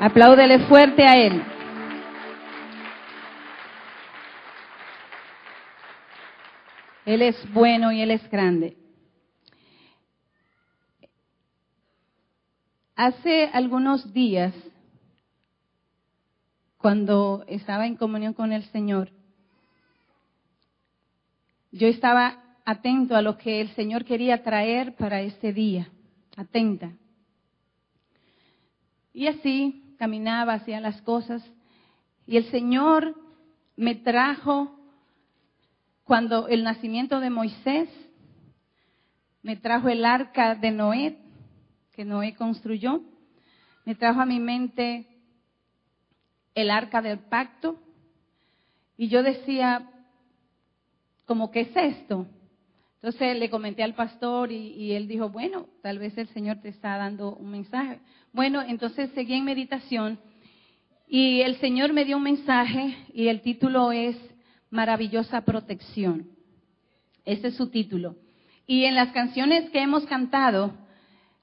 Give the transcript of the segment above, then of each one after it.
Apláudele fuerte a Él. Él es bueno y Él es grande. Hace algunos días, cuando estaba en comunión con el Señor, yo estaba atento a lo que el Señor quería traer para este día, atenta. Y así caminaba, hacía las cosas, y el Señor me trajo, cuando el nacimiento de Moisés, me trajo el arca de Noé, que Noé construyó, me trajo a mi mente el arca del pacto, y yo decía, ¿cómo qué es esto? Entonces le comenté al pastor y él dijo, bueno, tal vez el Señor te está dando un mensaje. Bueno, entonces seguí en meditación y el Señor me dio un mensaje y el título es Maravillosa Protección. Ese es su título. Y en las canciones que hemos cantado,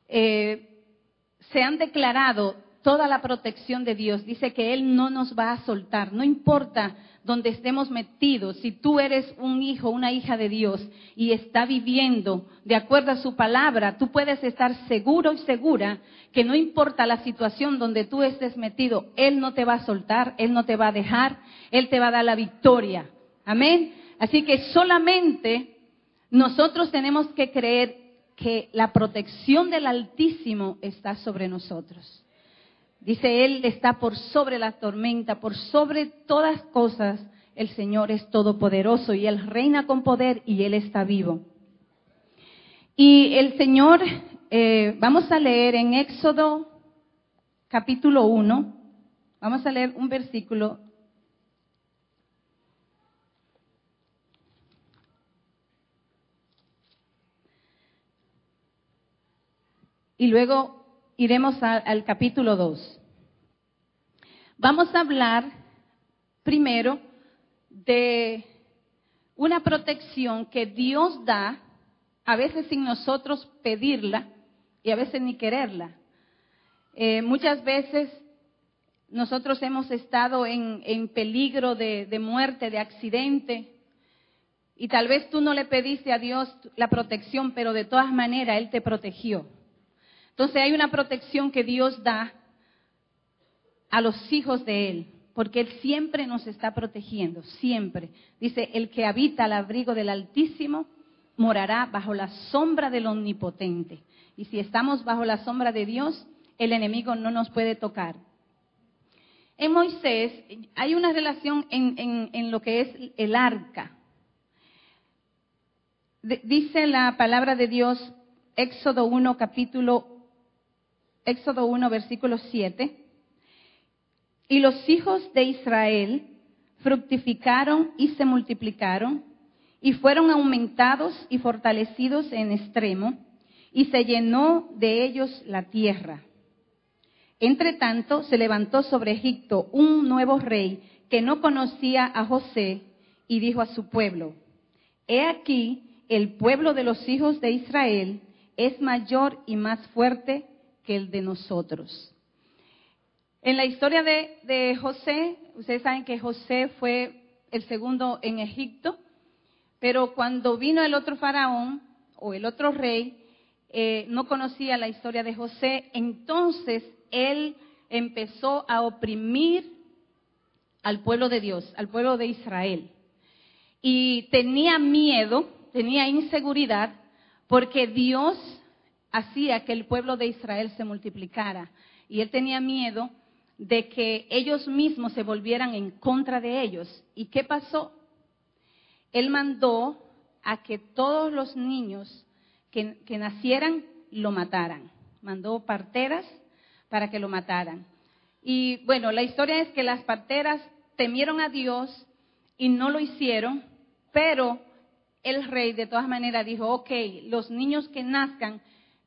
se han declarado toda la protección de Dios. Dice que Él no nos va a soltar, no importa donde estemos metidos. Si tú eres un hijo, una hija de Dios y está viviendo de acuerdo a su palabra, tú puedes estar seguro y segura que no importa la situación donde tú estés metido, Él no te va a soltar, Él no te va a dejar, Él te va a dar la victoria. Amén. Así que solamente nosotros tenemos que creer que la protección del Altísimo está sobre nosotros. Dice, Él está por sobre la tormenta, por sobre todas cosas. El Señor es todopoderoso y Él reina con poder y Él está vivo. Y el Señor, vamos a leer en Éxodo capítulo 1, vamos a leer un versículo. Y luego iremos al capítulo 2. Vamos a hablar primero de una protección que Dios da, a veces sin nosotros pedirla y a veces ni quererla. Muchas veces nosotros hemos estado en peligro de muerte, de accidente, y tal vez tú no le pediste a Dios la protección, pero de todas maneras Él te protegió. Entonces hay una protección que Dios da a los hijos de Él, porque Él siempre nos está protegiendo, siempre. Dice, el que habita al abrigo del Altísimo morará bajo la sombra del Omnipotente. Y si estamos bajo la sombra de Dios, el enemigo no nos puede tocar. En Moisés hay una relación en lo que es el arca. Dice la palabra de Dios, Éxodo 1, versículo 7. Y los hijos de Israel fructificaron y se multiplicaron, y fueron aumentados y fortalecidos en extremo, y se llenó de ellos la tierra. Entre tanto, se levantó sobre Egipto un nuevo rey que no conocía a José, y dijo a su pueblo, he aquí, el pueblo de los hijos de Israel es mayor y más fuerte que el de nosotros. En la historia de José, ustedes saben que José fue el segundo en Egipto, pero cuando vino el otro faraón o el otro rey, no conocía la historia de José, entonces él empezó a oprimir al pueblo de Dios, al pueblo de Israel. Y tenía miedo, tenía inseguridad, porque Dios hacía que el pueblo de Israel se multiplicara. Y él tenía miedo de que ellos mismos se volvieran en contra de ellos. ¿Y qué pasó? Él mandó a que todos los niños que nacieran lo mataran. Mandó parteras para que lo mataran. Y bueno, la historia es que las parteras temieron a Dios y no lo hicieron, pero el rey de todas maneras dijo, ok, los niños que nazcan,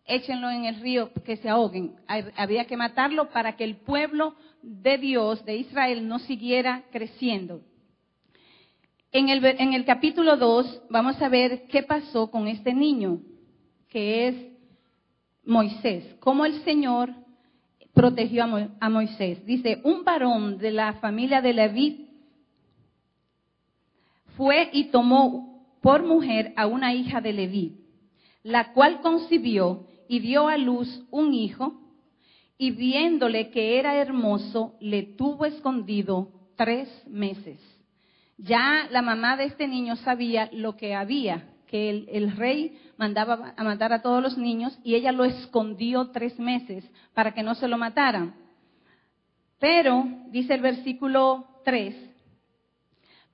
échenlo en el río que se ahoguen. Había que matarlo para que el pueblo de Dios, de Israel, no siguiera creciendo. En el capítulo 2 vamos a ver qué pasó con este niño, que es Moisés. Cómo el Señor protegió a Moisés. Dice, un varón de la familia de Leví fue y tomó por mujer a una hija de Leví, la cual concibió y dio a luz un hijo, y viéndole que era hermoso, le tuvo escondido 3 meses. Ya la mamá de este niño sabía lo que había, que el rey mandaba a matar a todos los niños, y ella lo escondió 3 meses para que no se lo mataran. Pero, dice el versículo 3,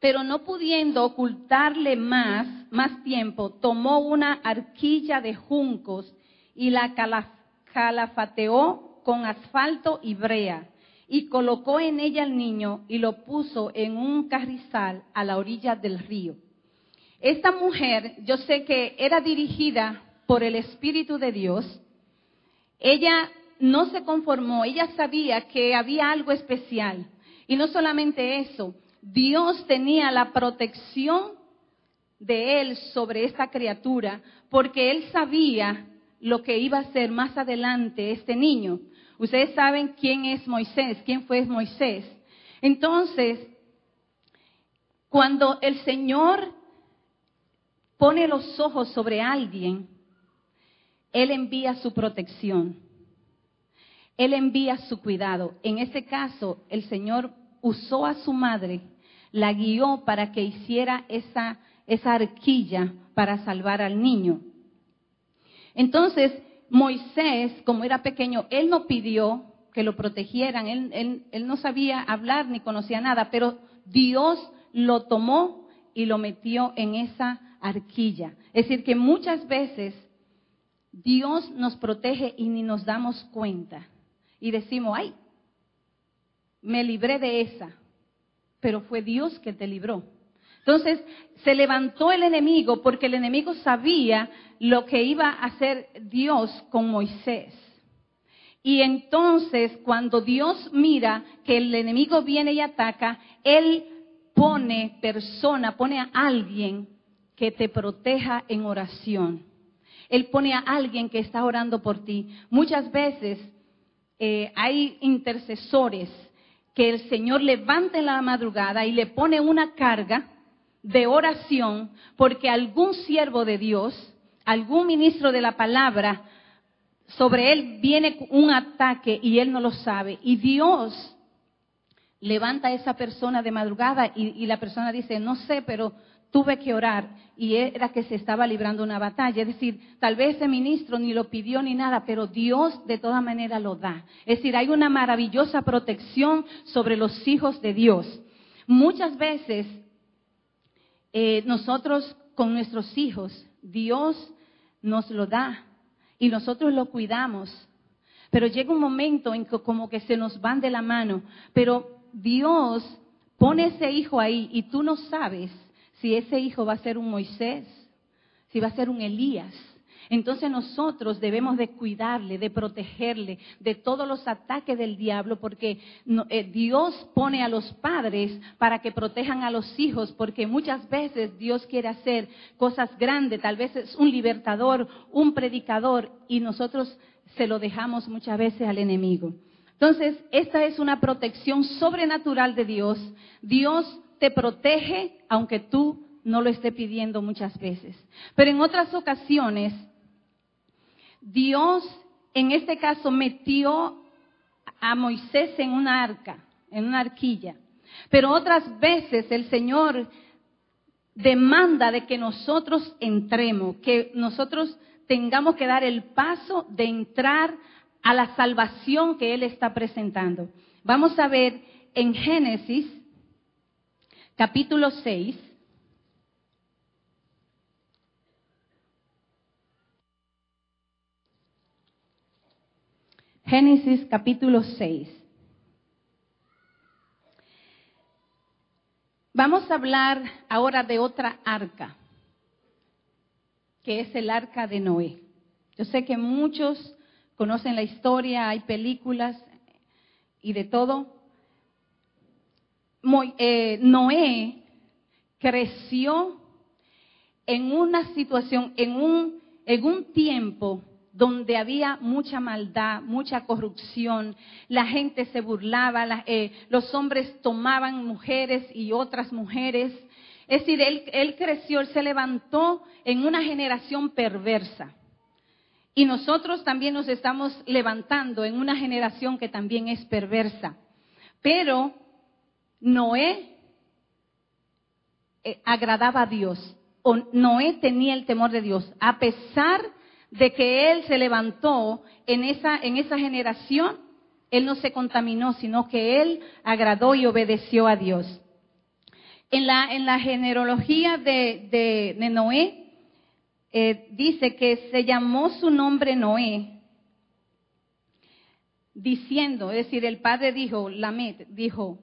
pero no pudiendo ocultarle más tiempo, tomó una arquilla de juncos y la calafateó con asfalto y brea, y colocó en ella al niño y lo puso en un carrizal a la orilla del río. Esta mujer, yo sé que era dirigida por el Espíritu de Dios. Ella no se conformó, ella sabía que había algo especial. Y no solamente eso, Dios tenía la protección de él sobre esta criatura, porque él sabía lo que iba a hacer más adelante este niño. Ustedes saben quién es Moisés, quién fue Moisés. Entonces, cuando el Señor pone los ojos sobre alguien, Él envía su protección. Él envía su cuidado. En este caso, el Señor usó a su madre, la guió para que hiciera esa arquilla para salvar al niño. Entonces, Moisés, como era pequeño, él no pidió que lo protegieran, él no sabía hablar ni conocía nada, pero Dios lo tomó y lo metió en esa arquilla. Es decir, que muchas veces Dios nos protege y ni nos damos cuenta. Y decimos, ay, me libré de esa, pero fue Dios que te libró. Entonces, se levantó el enemigo porque el enemigo sabía lo que iba a hacer Dios con Moisés. Y entonces, cuando Dios mira que el enemigo viene y ataca, Él pone a alguien que te proteja en oración. Él pone a alguien que está orando por ti. Muchas veces hay intercesores que el Señor levanta en la madrugada y le pone una carga de oración porque algún siervo de Dios, algún ministro de la palabra, sobre él viene un ataque y él no lo sabe. Y Dios levanta a esa persona de madrugada y la persona dice, no sé, pero tuve que orar, y era que se estaba librando una batalla. Es decir, tal vez ese ministro ni lo pidió ni nada, pero Dios de toda manera lo da. Es decir, hay una maravillosa protección sobre los hijos de Dios. Muchas veces nosotros con nuestros hijos, Dios nos lo da y nosotros lo cuidamos, pero llega un momento en que como que se nos van de la mano, pero Dios pone ese hijo ahí y tú no sabes si ese hijo va a ser un Moisés, si va a ser un Elías. Entonces nosotros debemos de cuidarle, de protegerle de todos los ataques del diablo, porque Dios pone a los padres para que protejan a los hijos, porque muchas veces Dios quiere hacer cosas grandes, tal vez es un libertador, un predicador, y nosotros se lo dejamos muchas veces al enemigo. Entonces, esta es una protección sobrenatural de Dios. Dios te protege aunque tú no lo estés pidiendo muchas veces. Pero en otras ocasiones, Dios, en este caso, metió a Moisés en una arca, en una arquilla. Pero otras veces el Señor demanda de que nosotros entremos, que nosotros tengamos que dar el paso de entrar a la salvación que Él está presentando. Vamos a ver en Génesis, capítulo 6. Génesis capítulo 6. Vamos a hablar ahora de otra arca, que es el arca de Noé. Yo sé que muchos conocen la historia, hay películas y de todo. Noé creció en una situación, en un tiempo donde había mucha maldad, mucha corrupción, la gente se burlaba, los hombres tomaban mujeres y otras mujeres. Es decir, él creció, él se levantó en una generación perversa. Y nosotros también nos estamos levantando en una generación que también es perversa. Pero Noé agradaba a Dios, o Noé tenía el temor de Dios, a pesar de que él se levantó en esa generación, él no se contaminó, sino que él agradó y obedeció a Dios. En la genealogía de Noé, dice que se llamó su nombre Noé, diciendo, es decir, el padre dijo, Lamed, dijo,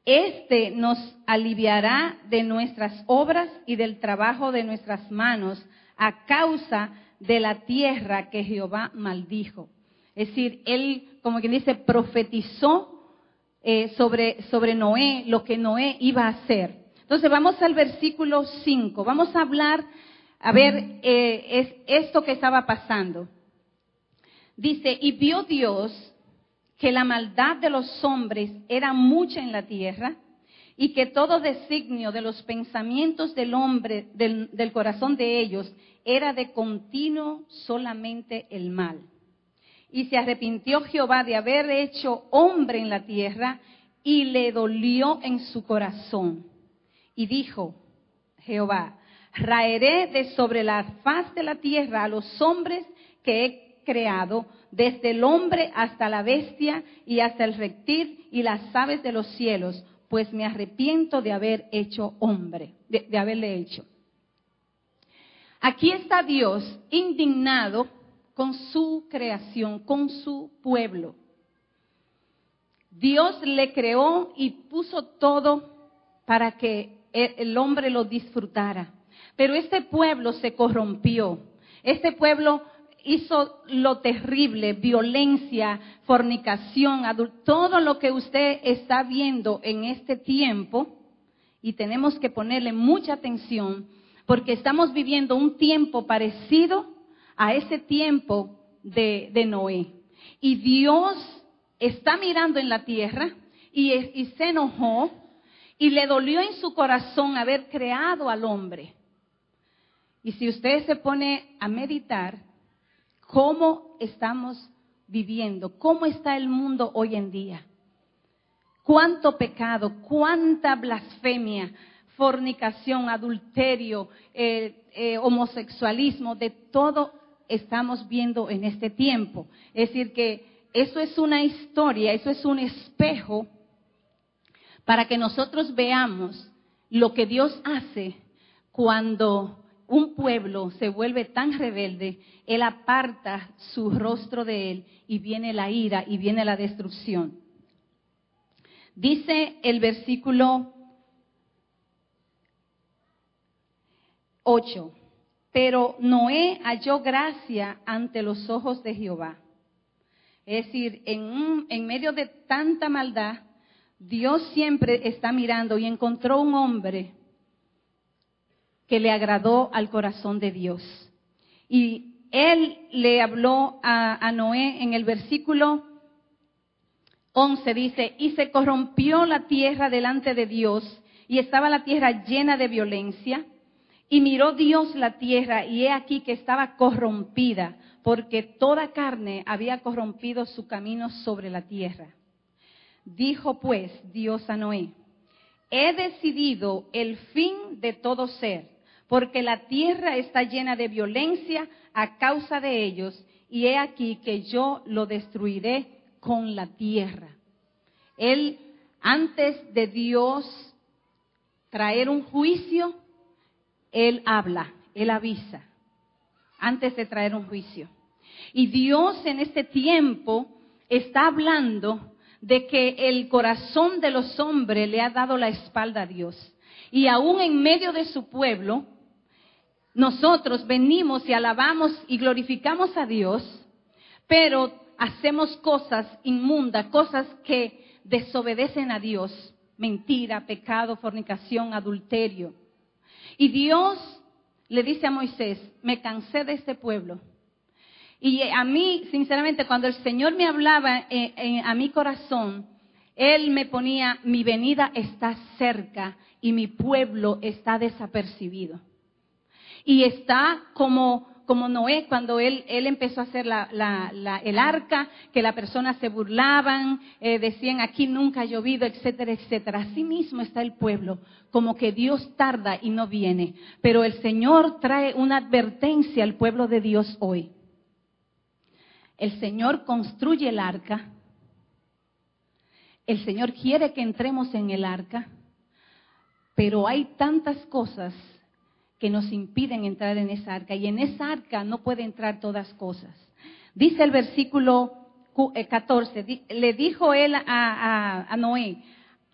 este nos aliviará de nuestras obras y del trabajo de nuestras manos a causa de la tierra que Jehová maldijo. Es decir, él, como quien dice, profetizó sobre Noé, lo que Noé iba a hacer. Entonces vamos al versículo 5, vamos a hablar, a ver, es esto que estaba pasando. Dice, y vio Dios que la maldad de los hombres era mucha en la tierra, y que todo designio de los pensamientos del hombre, del corazón de ellos, era de continuo solamente el mal. Y se arrepintió Jehová de haber hecho hombre en la tierra, y le dolió en su corazón. Y dijo Jehová, raeré de sobre la faz de la tierra a los hombres que he creado, desde el hombre hasta la bestia y hasta el reptil y las aves de los cielos, pues me arrepiento de haber hecho hombre, de haberle hecho. Aquí está Dios indignado con su creación, con su pueblo. Dios le creó y puso todo para que el hombre lo disfrutara. Pero este pueblo se corrompió. Este pueblo hizo lo terrible, violencia, fornicación, todo lo que usted está viendo en este tiempo, y tenemos que ponerle mucha atención, porque estamos viviendo un tiempo parecido a ese tiempo de Noé. Y Dios está mirando en la tierra y se enojó y le dolió en su corazón haber creado al hombre. Y si usted se pone a meditar, ¿cómo estamos viviendo? ¿Cómo está el mundo hoy en día? ¿Cuánto pecado? ¿Cuánta blasfemia? Fornicación, adulterio, homosexualismo, de todo estamos viendo en este tiempo. Es decir, que eso es una historia, eso es un espejo para que nosotros veamos lo que Dios hace cuando un pueblo se vuelve tan rebelde. Él aparta su rostro de él y viene la ira y viene la destrucción. Dice el versículo 8, pero Noé halló gracia ante los ojos de Jehová. Es decir, en medio de tanta maldad, Dios siempre está mirando y encontró un hombre que le agradó al corazón de Dios. Y él le habló a Noé en el versículo 11, dice, y se corrompió la tierra delante de Dios, y estaba la tierra llena de violencia. Y miró Dios la tierra, y he aquí que estaba corrompida, porque toda carne había corrompido su camino sobre la tierra. Dijo pues Dios a Noé, he decidido el fin de todo ser, porque la tierra está llena de violencia a causa de ellos, y he aquí que yo lo destruiré con la tierra. Él, antes de Dios traer un juicio, Él habla, Él avisa, antes de traer un juicio. Y Dios en este tiempo está hablando de que el corazón de los hombres le ha dado la espalda a Dios. Y aún en medio de su pueblo, nosotros venimos y alabamos y glorificamos a Dios, pero hacemos cosas inmundas, cosas que desobedecen a Dios. Mentira, pecado, fornicación, adulterio. Y Dios le dice a Moisés, me cansé de este pueblo. Y a mí, sinceramente, cuando el Señor me hablaba a mi corazón, Él me ponía, mi venida está cerca y mi pueblo está desapercibido. Y está como Noé, cuando él empezó a hacer el arca, que las personas se burlaban, decían aquí nunca ha llovido, etcétera, etcétera. Así mismo está el pueblo, como que Dios tarda y no viene. Pero el Señor trae una advertencia al pueblo de Dios hoy. El Señor construye el arca. El Señor quiere que entremos en el arca, pero hay tantas cosas que nos impiden entrar en esa arca, y en esa arca no puede entrar todas cosas. Dice el versículo 14, le dijo él a Noé,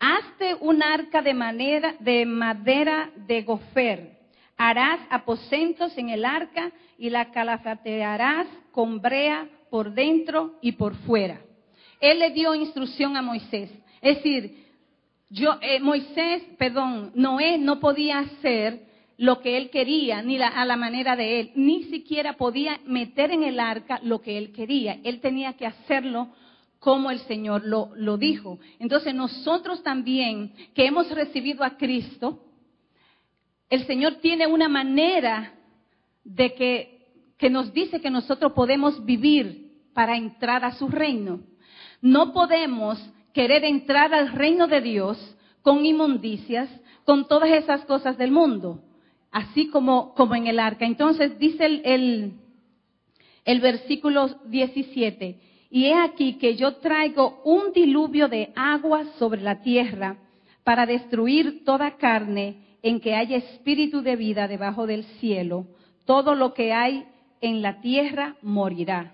hazte un arca de madera de gofer, harás aposentos en el arca y la calafatearás con brea por dentro y por fuera. Él le dio instrucción a Moisés, es decir, Noé no podía hacer lo que él quería, ni a la manera de él, ni siquiera podía meter en el arca lo que él quería. Él tenía que hacerlo como el Señor lo dijo. Entonces nosotros también, que hemos recibido a Cristo, el Señor tiene una manera de que nos dice que nosotros podemos vivir para entrar a su reino. No podemos querer entrar al reino de Dios con inmundicias, con todas esas cosas del mundo. Así como en el arca. Entonces dice el versículo 17, y he aquí que yo traigo un diluvio de agua sobre la tierra para destruir toda carne en que haya espíritu de vida debajo del cielo. Todo lo que hay en la tierra morirá.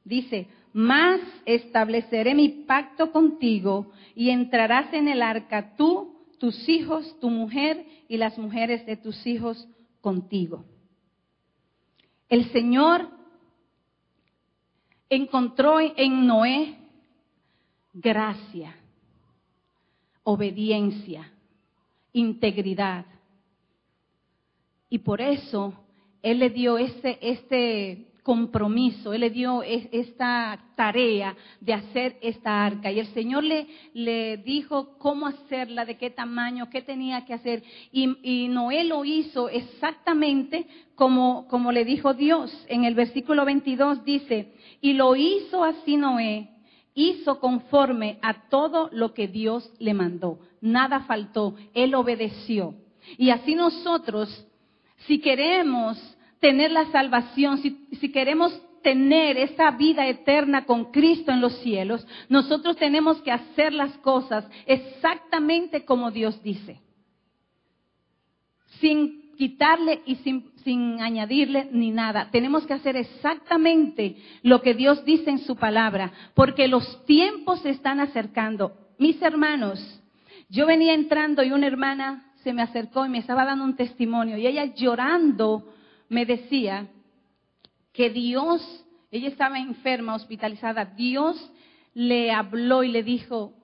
Dice, mas estableceré mi pacto contigo y entrarás en el arca tú, tus hijos, tu mujer y las mujeres de tus hijos contigo. El Señor encontró en Noé gracia, obediencia, integridad. Y por eso Él le dio este compromiso, Él le dio esta tarea de hacer esta arca. Y el Señor le dijo cómo hacerla, de qué tamaño, qué tenía que hacer. Y Noé lo hizo exactamente como le dijo Dios. En el versículo 22 dice, y lo hizo así Noé, hizo conforme a todo lo que Dios le mandó. Nada faltó, Él obedeció. Y así nosotros, si queremos tener la salvación, si queremos tener esa vida eterna con Cristo en los cielos, nosotros tenemos que hacer las cosas exactamente como Dios dice, sin quitarle y sin añadirle ni nada. Tenemos que hacer exactamente lo que Dios dice en su palabra, porque los tiempos se están acercando. Mis hermanos, yo venía entrando y una hermana se me acercó y me estaba dando un testimonio, y ella llorando me decía que Dios, ella estaba enferma, hospitalizada, Dios le habló y le dijo,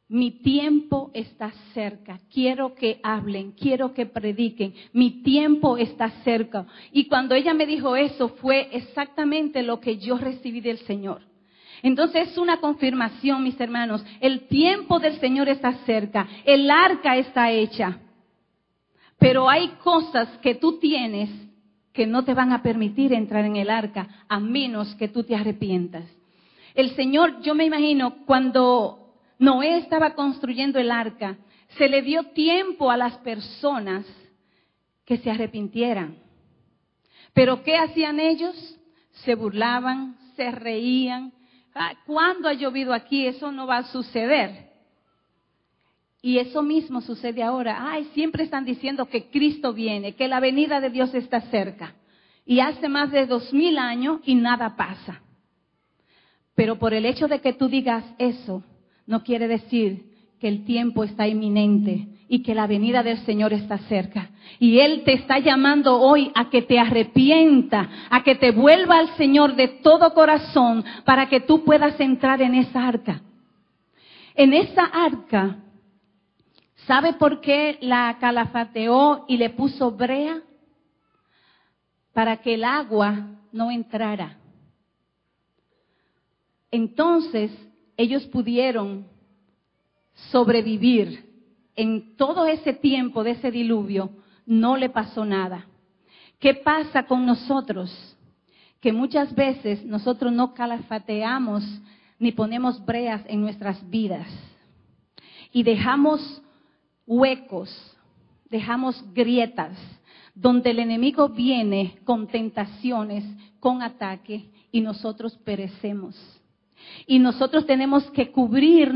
mi tiempo está cerca, quiero que hablen, quiero que prediquen, mi tiempo está cerca. Y cuando ella me dijo eso, fue exactamente lo que yo recibí del Señor. Entonces es una confirmación, mis hermanos, el tiempo del Señor está cerca, el arca está hecha. Pero hay cosas que tú tienes que no te van a permitir entrar en el arca a menos que tú te arrepientas. El Señor, yo me imagino, cuando Noé estaba construyendo el arca, se le dio tiempo a las personas que se arrepintieran. Pero ¿qué hacían ellos? Se burlaban, se reían. ¿Cuándo ha llovido aquí? Eso no va a suceder. Y eso mismo sucede ahora. Siempre están diciendo que Cristo viene, que la venida de Dios está cerca. Y hace más de 2000 años y nada pasa. Pero por el hecho de que tú digas eso, no quiere decir que el tiempo está inminente y que la venida del Señor está cerca. Y Él te está llamando hoy a que te arrepienta, a que te vuelva al Señor de todo corazón para que tú puedas entrar en esa arca. En esa arca, ¿sabe por qué la calafateó y le puso brea? Para que el agua no entrara. Entonces, ellos pudieron sobrevivir. En todo ese tiempo de ese diluvio, no le pasó nada. ¿Qué pasa con nosotros? Que muchas veces nosotros no calafateamos ni ponemos breas en nuestras vidas. Y dejamos huecos, dejamos grietas, donde el enemigo viene con tentaciones, con ataque, y nosotros perecemos. Y nosotros tenemos que cubrir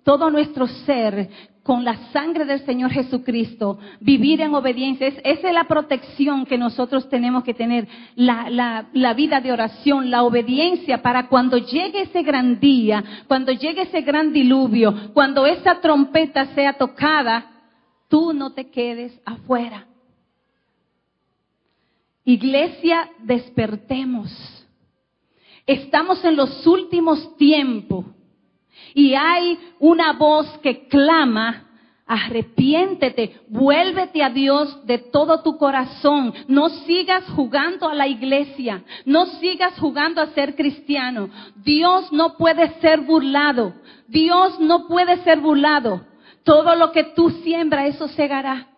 todo nuestro ser con la sangre del Señor Jesucristo, vivir en obediencia. Esa es la protección que nosotros tenemos que tener, la vida de oración, la obediencia, para cuando llegue ese gran día, cuando llegue ese gran diluvio, cuando esa trompeta sea tocada, tú no te quedes afuera. Iglesia, despertemos. Estamos en los últimos tiempos y hay una voz que clama: arrepiéntete, vuélvete a Dios de todo tu corazón. No sigas jugando a la iglesia, no sigas jugando a ser cristiano. Dios no puede ser burlado, Dios no puede ser burlado. Todo lo que tú siembras, eso segará.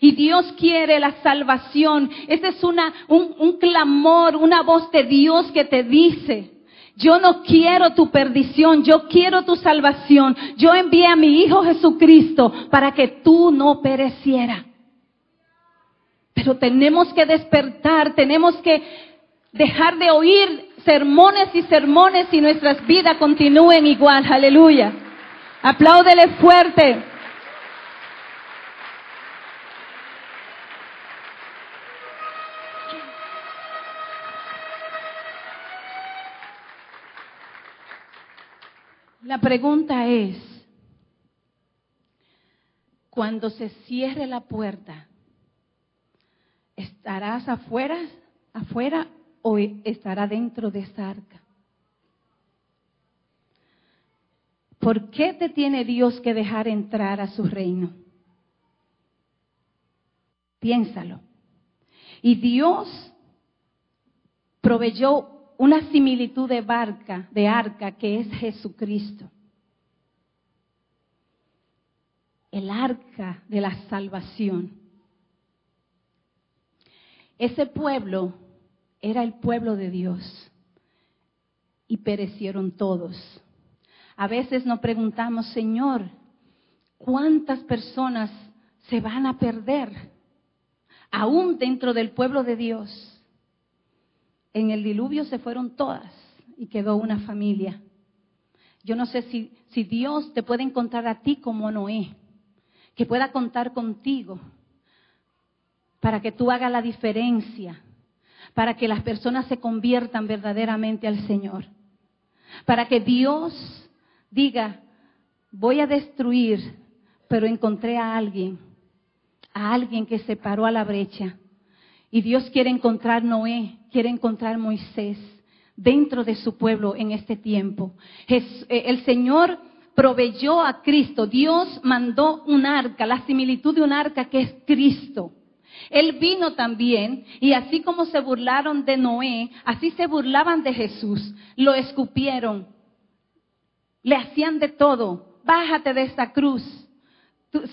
Y Dios quiere la salvación. Ese es un clamor, una voz de Dios que te dice: yo no quiero tu perdición, yo quiero tu salvación. Yo envié a mi Hijo Jesucristo para que tú no perecieras. Pero tenemos que despertar, tenemos que dejar de oír sermones y nuestras vidas continúen igual. Aleluya. Apláudele fuerte. La pregunta es, cuando se cierre la puerta, ¿estarás afuera o estará dentro de esta arca? ¿Por qué te tiene Dios que dejar entrar a su reino? Piénsalo. Y Dios proveyó una similitud de arca que es Jesucristo. El arca de la salvación. Ese pueblo era el pueblo de Dios y perecieron todos. A veces nos preguntamos: Señor, ¿cuántas personas se van a perder aún dentro del pueblo de Dios? En el diluvio se fueron todas y quedó una familia. Yo no sé si Dios te puede encontrar a ti como Noé, que pueda contar contigo para que tú hagas la diferencia, para que las personas se conviertan verdaderamente al Señor, para que Dios diga: voy a destruir, pero encontré a alguien que se paró a la brecha. Y Dios quiere encontrar Noé, quiere encontrar Moisés dentro de su pueblo en este tiempo. El Señor proveyó a Cristo. Dios mandó un arca, la similitud de un arca que es Cristo. Él vino también, y así como se burlaron de Noé, así se burlaban de Jesús. Lo escupieron, le hacían de todo. Bájate de esta cruz.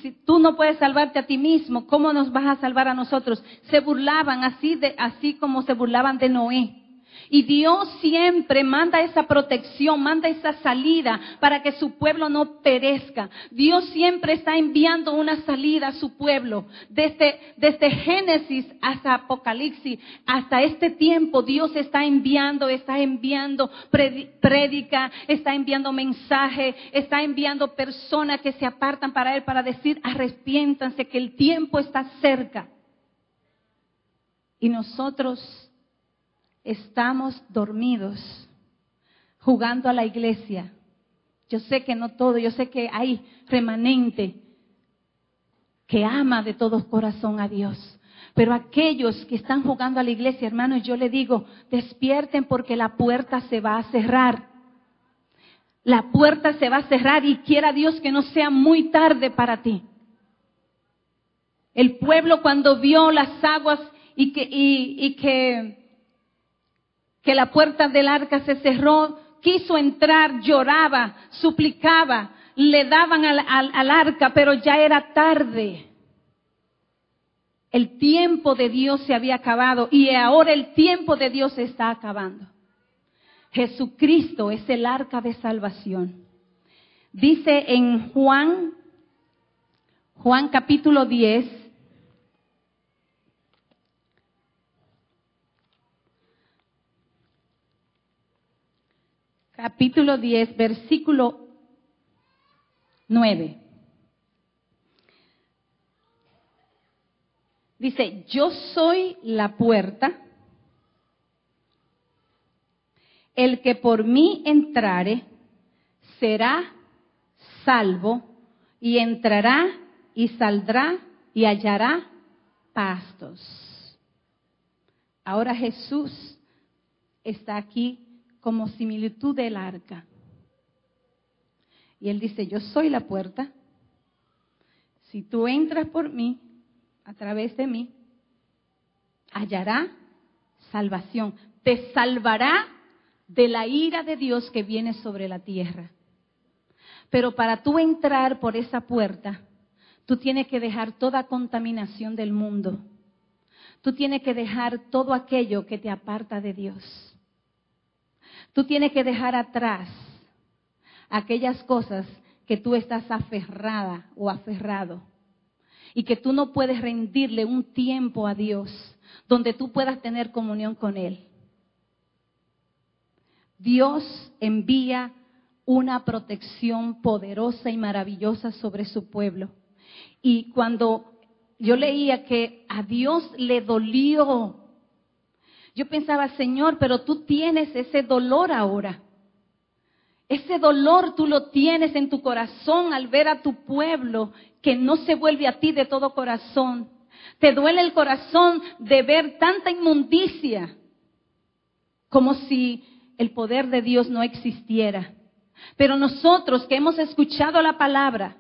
Si tú no puedes salvarte a ti mismo, ¿cómo nos vas a salvar a nosotros? Se burlaban así como se burlaban de Noé. Y Dios siempre manda esa protección, manda esa salida para que su pueblo no perezca. Dios siempre está enviando una salida a su pueblo. Desde Génesis hasta Apocalipsis, hasta este tiempo, Dios está enviando prédica, está enviando mensaje, está enviando personas que se apartan para Él, para decir: arrepiéntanse, que el tiempo está cerca. Y nosotros estamos dormidos, jugando a la iglesia. Yo sé que no todo, yo sé que hay remanente que ama de todo corazón a Dios. Pero aquellos que están jugando a la iglesia, hermanos, yo le digo: despierten, porque la puerta se va a cerrar. La puerta se va a cerrar, y quiera Dios que no sea muy tarde para ti. El pueblo, cuando vio las aguas y que la puerta del arca se cerró, quiso entrar, lloraba, suplicaba, le daban al arca, pero ya era tarde. El tiempo de Dios se había acabado y ahora el tiempo de Dios se está acabando. Jesucristo es el arca de salvación. Dice en Juan capítulo 10, versículo 9. Dice, yo soy la puerta, el que por mí entrare será salvo, y entrará y saldrá y hallará pastos. Ahora Jesús está aquí como similitud del arca. Y él dice, yo soy la puerta. Si tú entras por mí, a través de mí, hallará salvación. Te salvará de la ira de Dios que viene sobre la tierra. Pero para tú entrar por esa puerta, tú tienes que dejar toda contaminación del mundo. Tú tienes que dejar todo aquello que te aparta de Dios. Tú tienes que dejar atrás aquellas cosas que tú estás aferrada o aferrado y que tú no puedes rendirle un tiempo a Dios donde tú puedas tener comunión con Él. Dios envía una protección poderosa y maravillosa sobre su pueblo. Y cuando yo leía que a Dios le dolió, yo pensaba, Señor, pero tú tienes ese dolor ahora. Ese dolor tú lo tienes en tu corazón al ver a tu pueblo que no se vuelve a ti de todo corazón. Te duele el corazón de ver tanta inmundicia, como si el poder de Dios no existiera. Pero nosotros que hemos escuchado la palabra,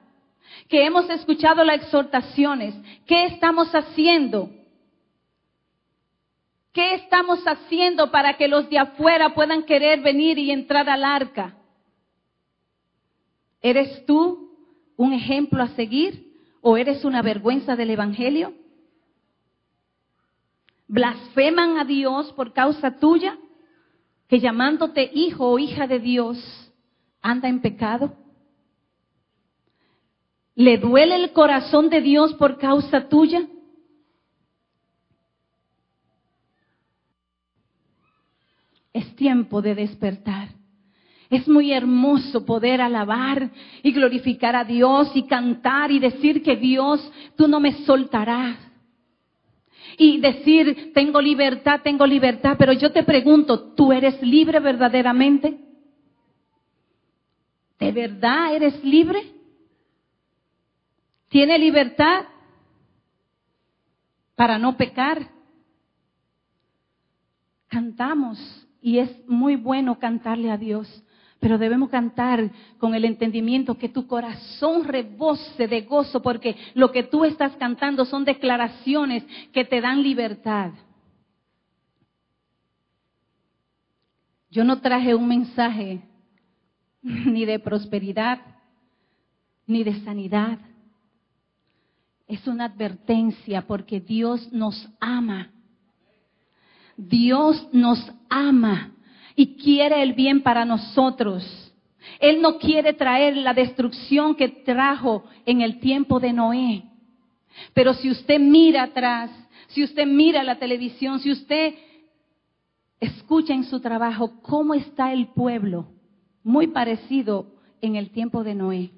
que hemos escuchado las exhortaciones, ¿qué estamos haciendo? ¿Qué estamos haciendo para que los de afuera puedan querer venir y entrar al arca? ¿Eres tú un ejemplo a seguir o eres una vergüenza del evangelio? ¿Blasfeman a Dios por causa tuya? ¿Que llamándote hijo o hija de Dios anda en pecado? ¿Le duele el corazón de Dios por causa tuya? Es tiempo de despertar. Es muy hermoso poder alabar y glorificar a Dios y cantar y decir que Dios, tú no me soltarás. Y decir, tengo libertad, pero yo te pregunto, ¿tú eres libre verdaderamente? ¿De verdad eres libre? ¿Tiene libertad para no pecar? Cantamos y es muy bueno cantarle a Dios, pero debemos cantar con el entendimiento que tu corazón rebose de gozo, porque lo que tú estás cantando son declaraciones que te dan libertad. Yo no traje un mensaje ni de prosperidad, ni de sanidad. Es una advertencia porque Dios nos ama. Dios nos ama y quiere el bien para nosotros. Él no quiere traer la destrucción que trajo en el tiempo de Noé. Pero si usted mira atrás, si usted mira la televisión, si usted escucha en su trabajo cómo está el pueblo, muy parecido en el tiempo de Noé.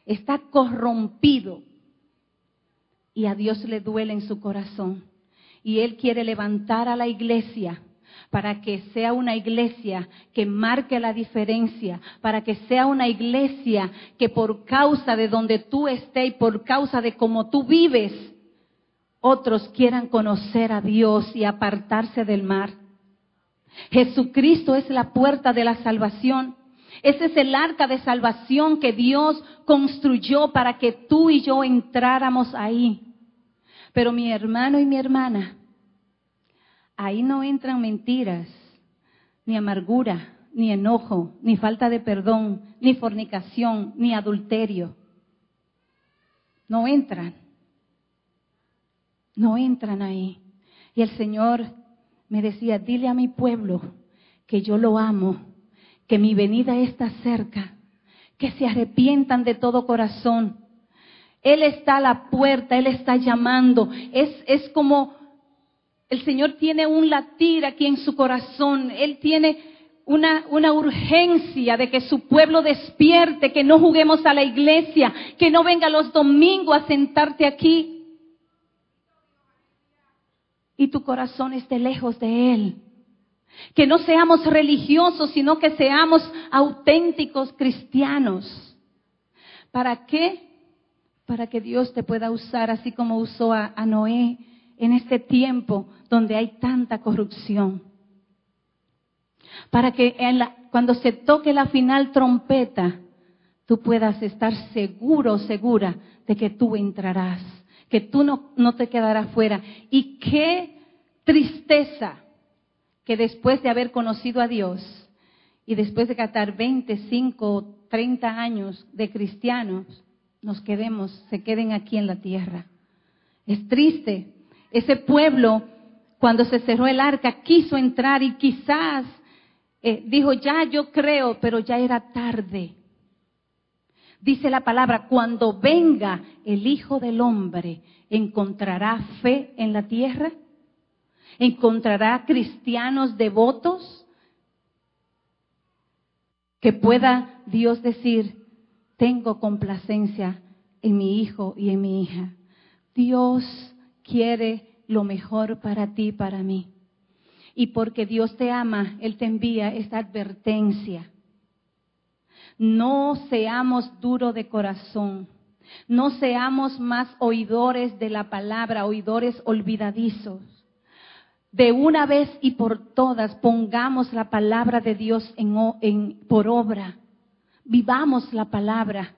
Está corrompido y a Dios le duele en su corazón. Y Él quiere levantar a la iglesia para que sea una iglesia que marque la diferencia, para que sea una iglesia que por causa de donde tú estés y por causa de cómo tú vives, otros quieran conocer a Dios y apartarse del mal. Jesucristo es la puerta de la salvación. Ese es el arca de salvación que Dios construyó para que tú y yo entráramos ahí. Pero mi hermano y mi hermana, ahí no entran mentiras, ni amargura, ni enojo, ni falta de perdón, ni fornicación, ni adulterio. No entran ahí. Y el Señor me decía, dile a mi pueblo que yo lo amo, que mi venida está cerca, que se arrepientan de todo corazón. Él está a la puerta, Él está llamando. Es como el Señor tiene un latir aquí en su corazón. Él tiene una urgencia de que su pueblo despierte, que no juguemos a la iglesia, que no venga los domingos a sentarte aquí y tu corazón esté lejos de Él. Que no seamos religiosos, sino que seamos auténticos cristianos. ¿Para qué? Para que Dios te pueda usar así como usó a Noé en este tiempo donde hay tanta corrupción. Para que cuando se toque la final trompeta, tú puedas estar seguro, segura de que tú entrarás, que tú no te quedarás fuera. Y qué tristeza que después de haber conocido a Dios y después de gastar 25, 30 años de cristianos, se queden aquí en la tierra. Es triste. Ese pueblo, cuando se cerró el arca, quiso entrar y quizás dijo, ya yo creo, pero ya era tarde. Dice la palabra, cuando venga el Hijo del Hombre, ¿encontrará fe en la tierra? ¿Encontrará cristianos devotos? Que pueda Dios decir, tengo complacencia en mi hijo y en mi hija. Dios quiere lo mejor para ti y para mí. Y porque Dios te ama, Él te envía esta advertencia. No seamos duros de corazón. No seamos más oidores de la palabra, oidores olvidadizos. De una vez y por todas pongamos la palabra de Dios por obra. Vivamos la palabra.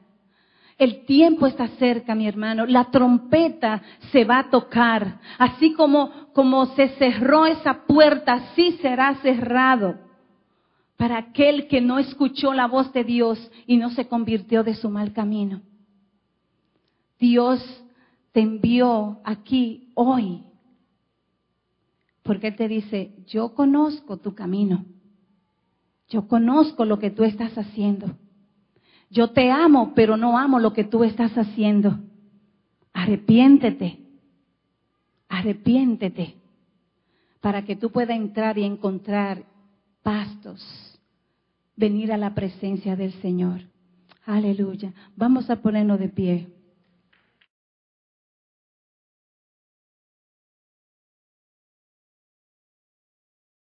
El tiempo está cerca, mi hermano. La trompeta se va a tocar. Así como se cerró esa puerta, así será cerrado. Para aquel que no escuchó la voz de Dios y no se convirtió de su mal camino. Dios te envió aquí hoy. Porque Él te dice, yo conozco tu camino. Yo conozco lo que tú estás haciendo. Yo te amo, pero no amo lo que tú estás haciendo. Arrepiéntete. Arrepiéntete. Para que tú puedas entrar y encontrar pastos. Venir a la presencia del Señor. Aleluya. Vamos a ponernos de pie.